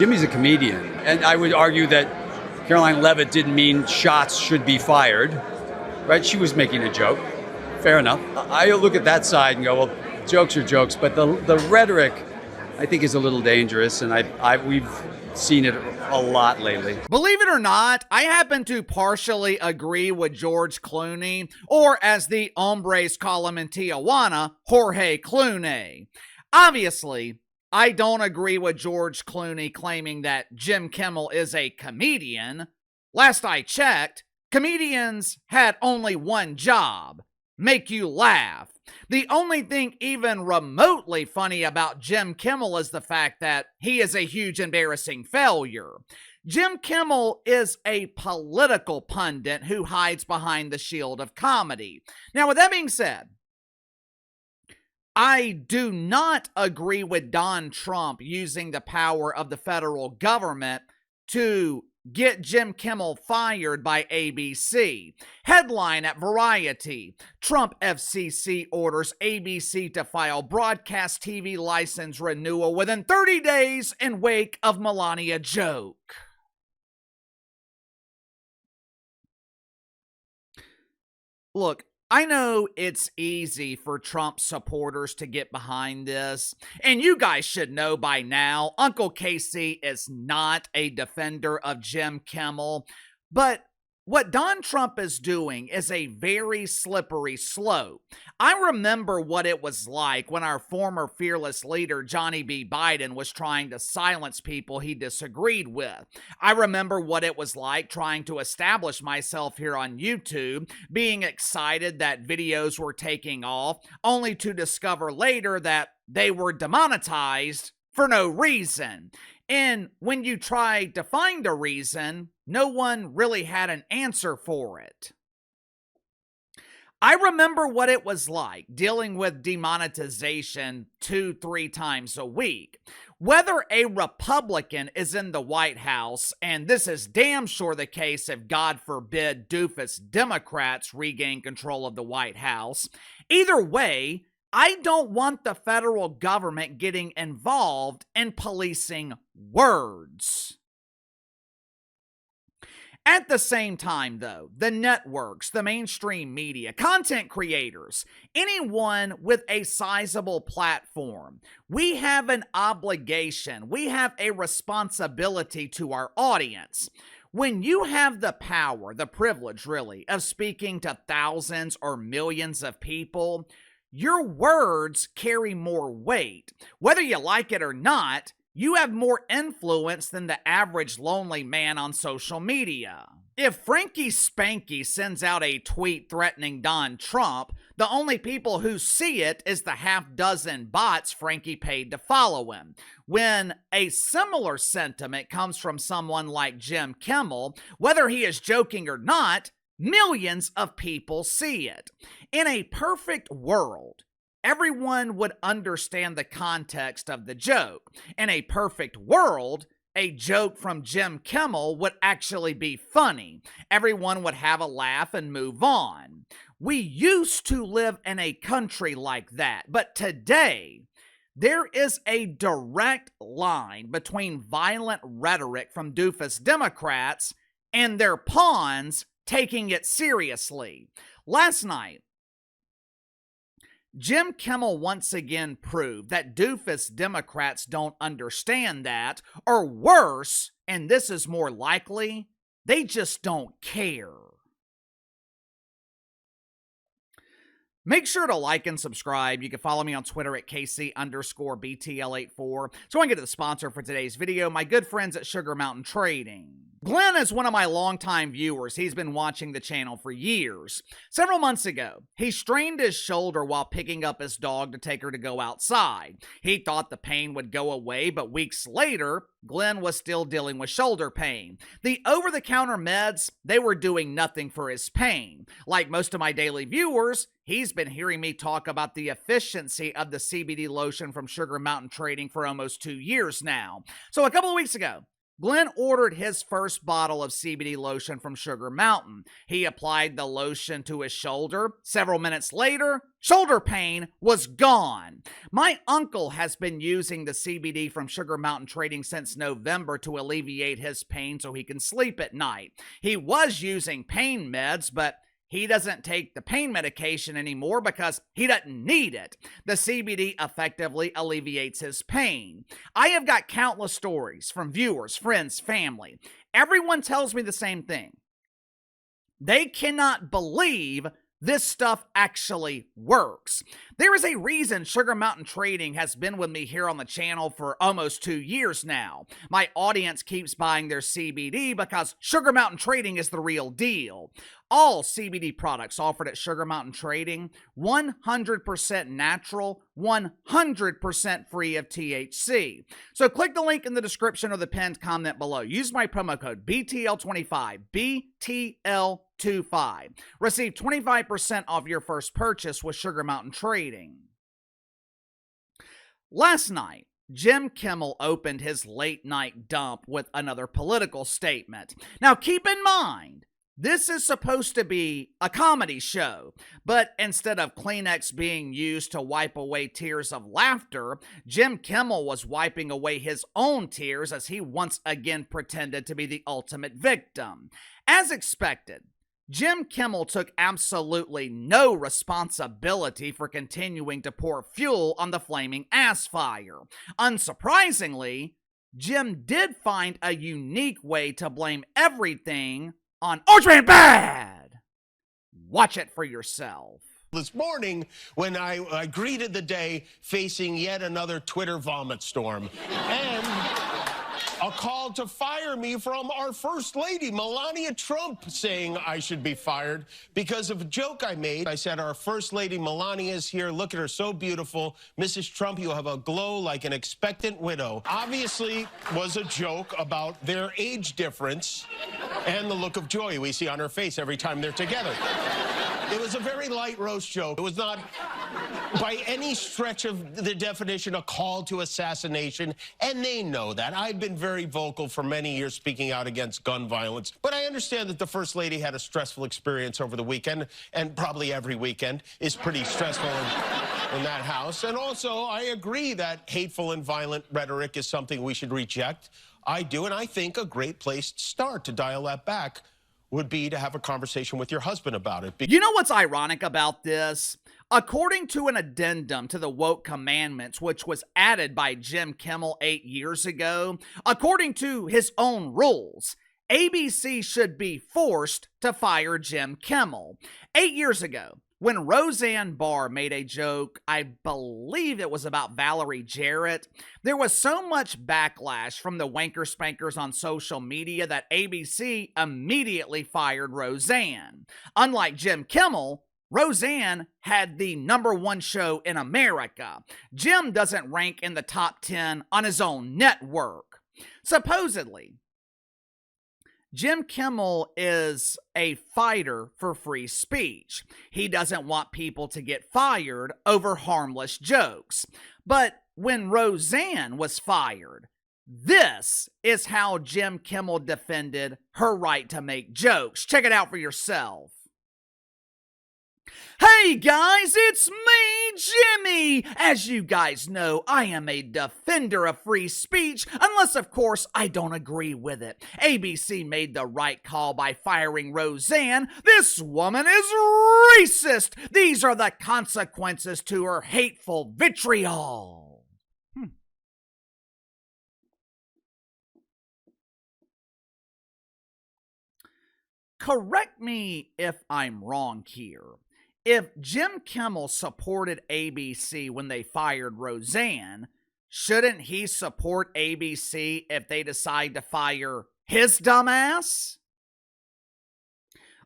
Jimmy's a comedian, and I would argue that Caroline Leavitt didn't mean shots should be fired, right? She was making a joke. Fair enough. I look at that side and go, well, jokes are jokes, but the rhetoric, I think, is a little dangerous, and we've seen it a lot lately. Believe it or not, I happen to partially agree with George Clooney, or as the hombres call him in Tijuana, Jorge Clooney. Obviously, I don't agree with George Clooney claiming that Jim Kimmel is a comedian. Last I checked, comedians had only one job: make you laugh. The only thing even remotely funny about Jim Kimmel is the fact that he is a huge embarrassing failure. Jim Kimmel is a political pundit who hides behind the shield of comedy. Now, with that being said, I do not agree with Donald Trump using the power of the federal government to get Jim Kimmel fired by ABC. Headline at Variety: Trump FCC orders ABC to file broadcast TV license renewal within 30 days in wake of Melania joke. Look, I know it's easy for Trump supporters to get behind this, and you guys should know by now, Uncle Casey is not a defender of Jim Kimmel, but what Don Trump is doing is a very slippery slope. I remember what it was like when our former fearless leader, Johnny B. Biden, was trying to silence people he disagreed with. I remember what it was like trying to establish myself here on YouTube, being excited that videos were taking off, only to discover later that they were demonetized for no reason. And when you tried to find a reason, no one really had an answer for it. I remember what it was like dealing with demonetization 2-3 times a week. Whether a Republican is in the White House, and this is damn sure the case if, God forbid, doofus Democrats regain control of the White House, either way, I don't want the federal government getting involved in policing words. At the same time, though, the networks, the mainstream media, content creators, anyone with a sizable platform, we have an obligation, we have a responsibility to our audience. When you have the power, the privilege, really, of speaking to thousands or millions of people, your words carry more weight. Whether you like it or not, you have more influence than the average lonely man on social media. If Frankie Spanky sends out a tweet threatening Don Trump, the only people who see it is the half-dozen bots Frankie paid to follow him. When a similar sentiment comes from someone like Jim Kimmel, whether he is joking or not, millions of people see it. In a perfect world, everyone would understand the context of the joke. In a perfect world, a joke from Jim Kimmel would actually be funny. Everyone would have a laugh and move on. We used to live in a country like that, but today, there is a direct line between violent rhetoric from doofus Democrats and their pawns taking it seriously. Last night, Jim Kimmel once again proved that doofus Democrats don't understand that, or worse, and this is more likely, they just don't care. Make sure to like and subscribe. You can follow me on Twitter at KC_BTL84. So I can get to the sponsor for today's video, my good friends at Sugar Mountain Trading. Glenn is one of my longtime viewers. He's been watching the channel for years. Several months ago, he strained his shoulder while picking up his dog to take her to go outside. He thought the pain would go away, but weeks later, Glenn was still dealing with shoulder pain. The over-the-counter meds, they were doing nothing for his pain. Like most of my daily viewers, he's been hearing me talk about the efficiency of the CBD lotion from Sugar Mountain Trading for almost 2 years now. So a couple of weeks ago, Glenn ordered his first bottle of CBD lotion from Sugar Mountain. He applied the lotion to his shoulder. Several minutes later, shoulder pain was gone. My uncle has been using the CBD from Sugar Mountain Trading since November to alleviate his pain so he can sleep at night. He was using pain meds, but he doesn't take the pain medication anymore because he doesn't need it. The CBD effectively alleviates his pain. I have got countless stories from viewers, friends, family. Everyone tells me the same thing. They cannot believe this stuff actually works. There is a reason Sugar Mountain Trading has been with me here on the channel for almost 2 years now. My audience keeps buying their CBD because Sugar Mountain Trading is the real deal. All CBD products offered at Sugar Mountain Trading, 100% natural, 100% free of THC. So click the link in the description or the pinned comment below. Use my promo code BTL25, BTL25. Receive 25% off your first purchase with Sugar Mountain Trading. Last night, Jim Kimmel opened his late night dump with another political statement. Now keep in mind, this is supposed to be a comedy show, but instead of Kleenex being used to wipe away tears of laughter, Jim Kimmel was wiping away his own tears as he once again pretended to be the ultimate victim. As expected, Jim Kimmel took absolutely no responsibility for continuing to pour fuel on the flaming ass fire. Unsurprisingly, Jim did find a unique way to blame everything on Orange Man Bad. Watch it for yourself. This morning when I greeted the day facing yet another Twitter vomit storm and a call to fire me from our First Lady, Melania Trump, saying I should be fired because of a joke I made. I said, our First Lady Melania is here. Look at her, so beautiful. Mrs. Trump, you have a glow like an expectant widow. Obviously was a joke about their age difference and the look of joy we see on her face every time they're together. It was a very light roast joke. It was not, by any stretch of the definition, a call to assassination, and they know that. I've been very vocal for many years speaking out against gun violence, but I understand that the First Lady had a stressful experience over the weekend, and probably every weekend is pretty stressful in that house. And also, I agree that hateful and violent rhetoric is something we should reject. I do, and I think a great place to start to dial that back would be to have a conversation with your husband about it. You know what's ironic about this? According to an addendum to the Woke Commandments, which was added by Jim Kimmel 8 years ago, according to his own rules, ABC should be forced to fire Jim Kimmel. 8 years ago, when Roseanne Barr made a joke, I believe it was about Valerie Jarrett, there was so much backlash from the wanker spankers on social media that ABC immediately fired Roseanne. Unlike Jim Kimmel, Roseanne had the #1 show in America. Jim doesn't rank in the top 10 on his own network. Supposedly, Jim Kimmel is a fighter for free speech. He doesn't want people to get fired over harmless jokes. But when Roseanne was fired, this is how Jim Kimmel defended her right to make jokes. Check it out for yourself. Hey guys, it's me, Jimmy! As you guys know, I am a defender of free speech, unless of course I don't agree with it. ABC made the right call by firing Roseanne. This woman is racist! These are the consequences to her hateful vitriol. Correct me if I'm wrong here. If Jim Kimmel supported ABC when they fired Roseanne, shouldn't he support ABC if they decide to fire his dumbass?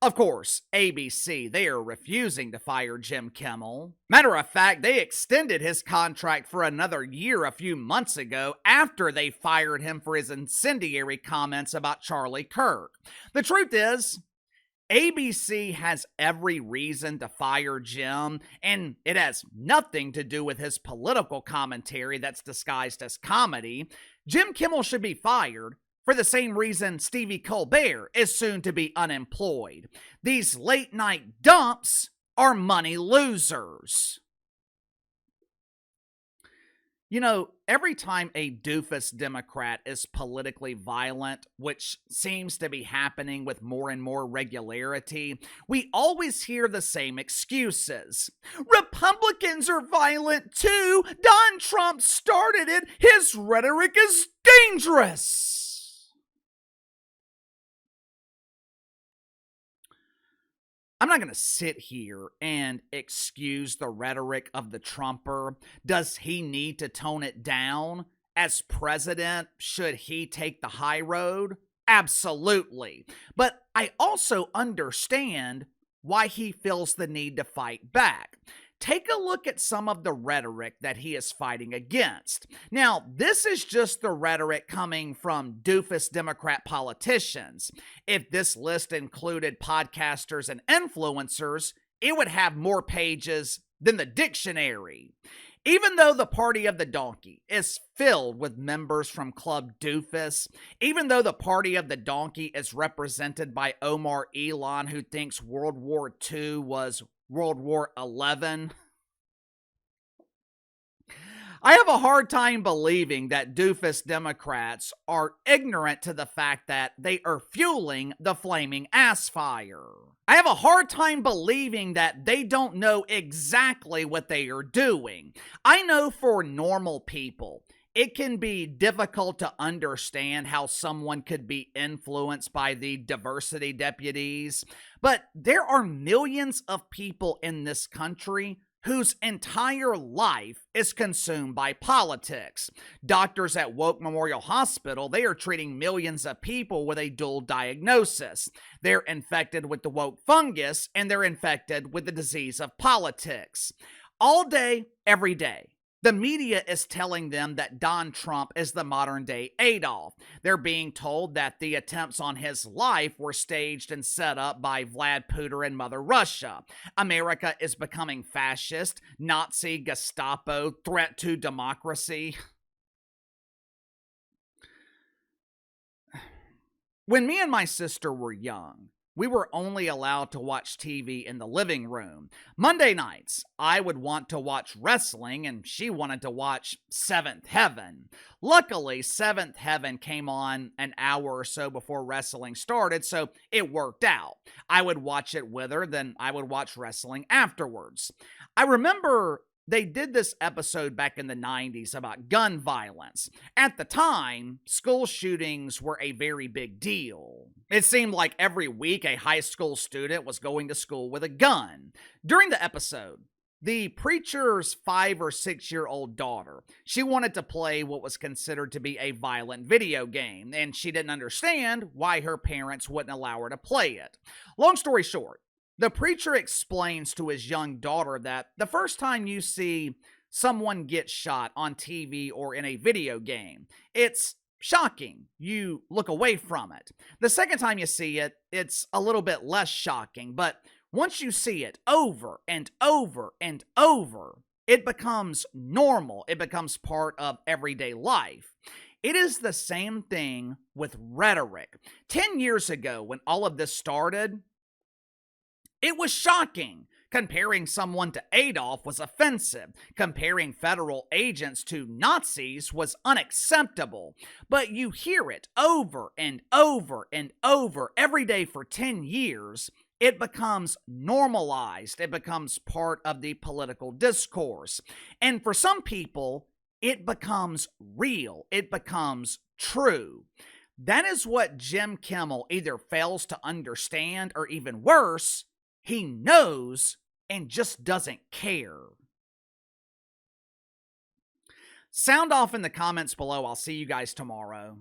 Of course, ABC, they are refusing to fire Jim Kimmel. Matter of fact, they extended his contract for another year a few months ago after they fired him for his incendiary comments about Charlie Kirk. The truth is, ABC has every reason to fire Jim, and it has nothing to do with his political commentary that's disguised as comedy. Jim Kimmel should be fired for the same reason Stevie Colbert is soon to be unemployed. These late night dumps are money losers. You know, every time a doofus Democrat is politically violent, which seems to be happening with more and more regularity, we always hear the same excuses. Republicans are violent too. Don Trump started it. His rhetoric is dangerous. I'm not going to sit here and excuse the rhetoric of the Trumper. Does he need to tone it down? As president, should he take the high road? Absolutely. But I also understand why he feels the need to fight back. Take a look at some of the rhetoric that he is fighting against. Now, this is just the rhetoric coming from doofus Democrat politicians. If this list included podcasters and influencers, it would have more pages than the dictionary. Even though the Party of the Donkey is filled with members from Club Doofus, even though the Party of the Donkey is represented by Omar Elon, who thinks World War II was World War XI, I have a hard time believing that doofus Democrats are ignorant to the fact that they are fueling the flaming ass fire. I have a hard time believing that they don't know exactly what they are doing. I know for normal people, it can be difficult to understand how someone could be influenced by the diversity deputies, but there are millions of people in this country whose entire life is consumed by politics. Doctors at Woke Memorial Hospital, they are treating millions of people with a dual diagnosis. They're infected with the woke fungus, and they're infected with the disease of politics. All day, every day, the media is telling them that Don Trump is the modern day Adolf. They're being told that the attempts on his life were staged and set up by Vlad Putin and Mother Russia. America is becoming fascist, Nazi, Gestapo, threat to democracy. When me and my sister were young, we were only allowed to watch TV in the living room. Monday nights, I would want to watch wrestling, and she wanted to watch Seventh Heaven. Luckily, Seventh Heaven came on an hour or so before wrestling started, so it worked out. I would watch it with her, then I would watch wrestling afterwards. I remember they did this episode back in the 90s about gun violence. At the time, school shootings were a very big deal. It seemed like every week a high school student was going to school with a gun. During the episode, the preacher's 5 or 6 year old daughter, she wanted to play what was considered to be a violent video game, and she didn't understand why her parents wouldn't allow her to play it. Long story short, the preacher explains to his young daughter that the first time you see someone get shot on TV or in a video game, it's shocking. You look away from it. The second time you see it, it's a little bit less shocking, but once you see it over and over and over, it becomes normal. It becomes part of everyday life. It is the same thing with rhetoric. 10 years ago, when all of this started, it was shocking. Comparing someone to Adolf was offensive. Comparing federal agents to Nazis was unacceptable. But you hear it over and over and over every day for 10 years. It becomes normalized. It becomes part of the political discourse. And for some people, it becomes real. It becomes true. That is what Jim Kimmel either fails to understand, or even worse, he knows and just doesn't care. Sound off in the comments below. I'll see you guys tomorrow.